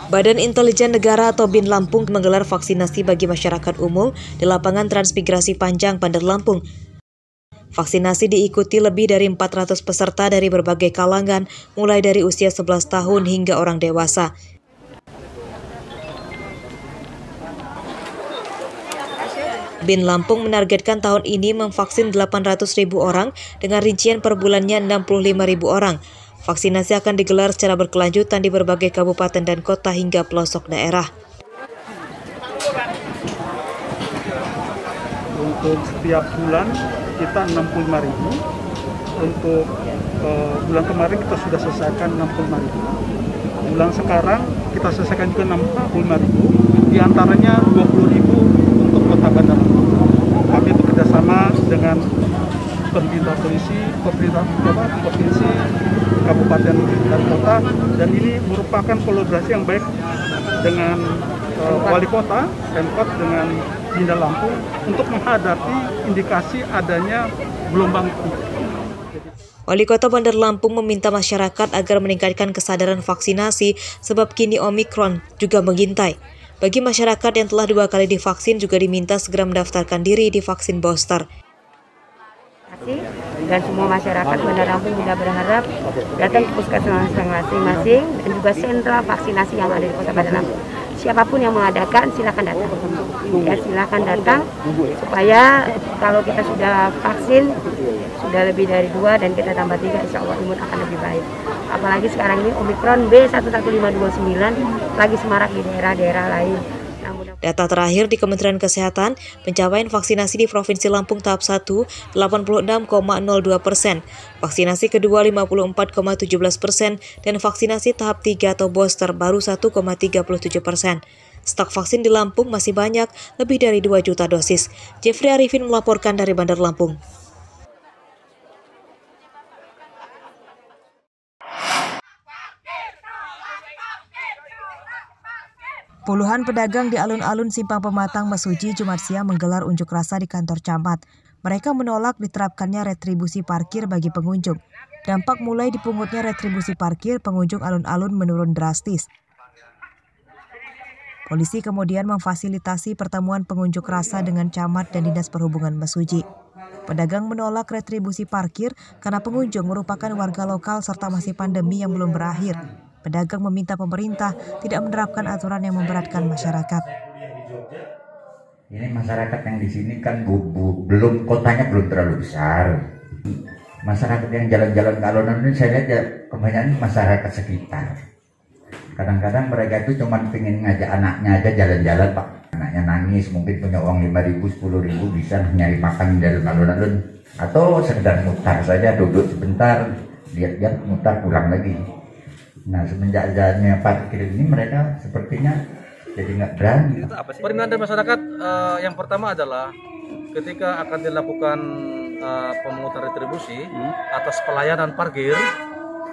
Badan Intelijen Negara atau BIN Lampung menggelar vaksinasi bagi masyarakat umum di lapangan Transmigrasi Panjang, Bandar Lampung. Vaksinasi diikuti lebih dari 400 peserta dari berbagai kalangan, mulai dari usia 11 tahun hingga orang dewasa. BIN Lampung menargetkan tahun ini memvaksin 800.000 orang dengan rincian per bulannya 65.000 orang. Vaksinasi akan digelar secara berkelanjutan di berbagai kabupaten dan kota hingga pelosok daerah. Untuk setiap bulan kita 65.000. Untuk bulan kemarin kita sudah selesaikan 65.000. Bulan sekarang kita selesaikan juga 65.000. Di antaranya 20.000 untuk kota Bandar Lampung. Kami bekerjasama dengan pemerintah provinsi, kabupaten dan kota, dan ini merupakan kolaborasi yang baik dengan wali kota, Pemkot dengan Bandar Lampung untuk menghadapi indikasi adanya gelombang. Wali Kota Bandar Lampung meminta masyarakat agar meningkatkan kesadaran vaksinasi sebab kini Omikron juga mengintai. Bagi masyarakat yang telah 2 kali divaksin juga diminta segera mendaftarkan diri di vaksin booster. Dan semua masyarakat Bandar Lampung juga berharap datang ke puskesmas masing-masing dan juga sentra vaksinasi yang ada di Kota Bandar Lampung. Siapapun yang mengadakan silakan datang. Ya, silakan datang supaya kalau kita sudah vaksin sudah lebih dari 2 dan kita tambah 3, insya Allah imun akan lebih baik. Apalagi sekarang ini Omikron B11529 lagi semarak di daerah-daerah lain. Data terakhir di Kementerian Kesehatan, pencapaian vaksinasi di Provinsi Lampung tahap 1, 86,02%, vaksinasi kedua 54,17%, dan vaksinasi tahap 3 atau booster baru 1,37%. Stok vaksin di Lampung masih banyak, lebih dari 2 juta dosis. Jeffrey Arifin melaporkan dari Bandar Lampung. Puluhan pedagang di alun-alun Simpang Pematang, Mesuji, Jumat siang menggelar unjuk rasa di kantor camat. Mereka menolak diterapkannya retribusi parkir bagi pengunjung. Dampak mulai dipungutnya retribusi parkir, pengunjung alun-alun menurun drastis. Polisi kemudian memfasilitasi pertemuan pengunjuk rasa dengan camat dan Dinas Perhubungan Mesuji. Pedagang menolak retribusi parkir karena pengunjung merupakan warga lokal serta masih pandemi yang belum berakhir. Pedagang meminta pemerintah tidak menerapkan aturan yang memberatkan masyarakat. Ini masyarakat yang di sini kan belum, kotanya belum terlalu besar. Masyarakat yang jalan-jalan ke alun-alun ini saya lihat ya kebanyakan masyarakat sekitar. Kadang-kadang mereka itu cuma pengen ngajak anaknya aja jalan-jalan, Pak. Anaknya nangis, mungkin punya uang 5.000, 10.000 bisa nyari makan dari alun-alun. Atau sekedar mutar saja, duduk sebentar, lihat-lihat, mutar pulang lagi. Nah, semenjak adanya parkir ini mereka sepertinya jadi nggak berani. Permintaan dari masyarakat yang pertama adalah ketika akan dilakukan pemungutan retribusi atas pelayanan parkir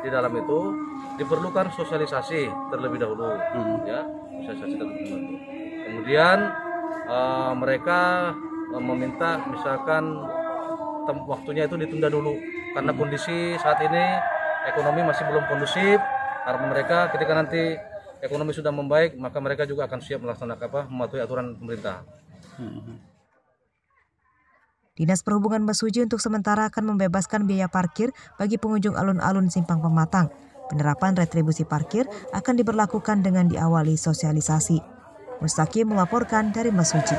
di dalam itu diperlukan sosialisasi terlebih dahulu, ya, sosialisasi terlebih dahulu. Kemudian mereka meminta misalkan waktunya itu ditunda dulu karena kondisi saat ini ekonomi masih belum kondusif. Karena mereka ketika nanti ekonomi sudah membaik, maka mereka juga akan siap melaksanakan mematuhi aturan pemerintah. Dinas Perhubungan Mesuji untuk sementara akan membebaskan biaya parkir bagi pengunjung alun-alun Simpang Pematang. Penerapan retribusi parkir akan diberlakukan dengan diawali sosialisasi. Mustaqim melaporkan dari Mesuji.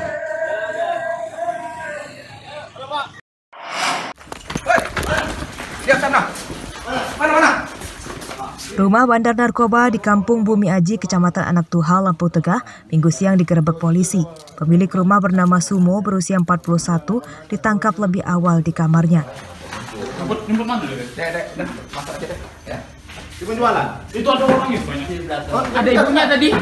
Rumah bandar narkoba di Kampung Bumi Aji, Kecamatan Anak Tuha, Lampung Tengah, Minggu siang digerebek polisi. Pemilik rumah bernama Sumo berusia 41 ditangkap lebih awal di kamarnya. Itu ada orangnya banyak. Ada ibunya tadi.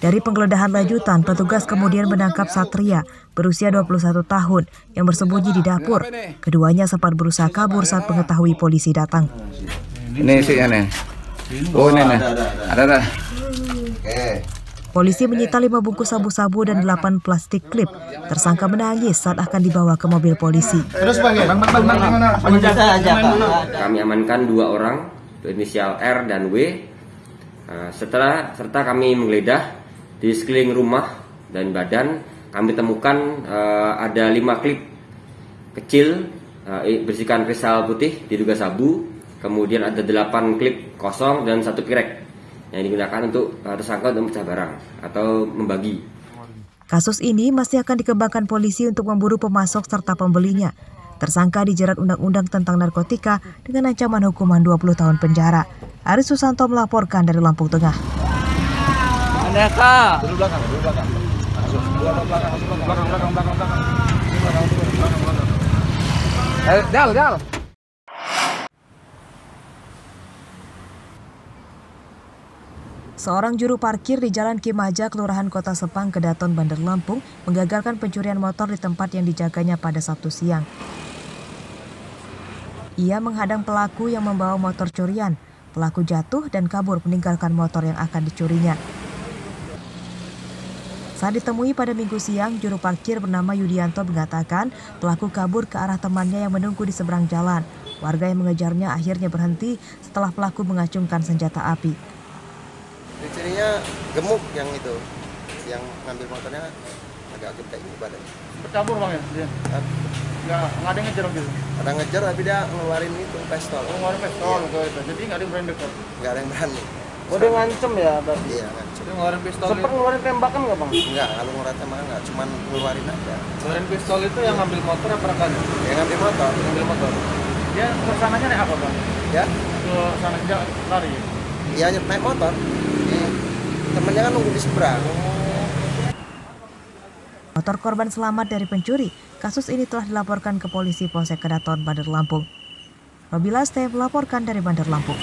Dari penggeledahan lanjutan, petugas kemudian menangkap Satria berusia 21 tahun yang bersembunyi di dapur. Keduanya sempat berusaha kabur saat mengetahui polisi datang. Ini sih aneh. Oh, ini ada. Oke. Polisi menyita 5 bungkus sabu-sabu dan 8 plastik klip. Tersangka menangis saat akan dibawa ke mobil polisi. Kami amankan 2 orang, inisial R dan W. Serta kami menggeledah di sekeliling rumah dan badan, kami temukan ada 5 klip kecil berisikan kristal putih diduga sabu, kemudian ada 8 klip kosong dan 1 pirek yang digunakan untuk tersangka untuk memecah barang atau membagi. Kasus ini masih akan dikembangkan polisi untuk memburu pemasok serta pembelinya. Tersangka dijerat Undang-Undang tentang narkotika dengan ancaman hukuman 20 tahun penjara. Aris Susanto melaporkan dari Lampung Tengah. Jal. Seorang juru parkir di Jalan Kimaja, Kelurahan Kota Sepang, Kedaton, Bandar Lampung, menggagalkan pencurian motor di tempat yang dijaganya pada Sabtu siang. Ia menghadang pelaku yang membawa motor curian. Pelaku jatuh dan kabur meninggalkan motor yang akan dicurinya. Saat ditemui pada Minggu siang, juru parkir bernama Yudianto mengatakan pelaku kabur ke arah temannya yang menunggu di seberang jalan. Warga yang mengejarnya akhirnya berhenti setelah pelaku mengacungkan senjata api. Cirinya gemuk yang itu, yang ngambil motornya agak kayak gini badan. Bercabur bang ya dia? Nggak ada yang ngejar gitu? Ada ngejar tapi dia ngeluarin itu pistol. Ngeluarin pistol gitu, jadi nggak ada yang berani dekat? Nggak ada yang berani. Oh dia ngancem ya berarti? Iya ngancem. Dia ngeluarin pistol. Sempat ngeluarin tembakan nggak bang? Enggak, kalau ngeluarin tembakan nggak, cuman ngeluarin aja. Ngeluarin pistol itu yang ngambil motor apa rekan? Yang ngambil motor. Ngambil motor. Dia kesananya naik apa bang? Ya? Ke sana dia lari? Iya naik motor. Temennya kan nunggu di seberang. Motor korban selamat dari pencuri. Kasus ini telah dilaporkan ke polisi Polsek Kedaton, Bandar Lampung. Robila Ste melaporkan dari Bandar Lampung.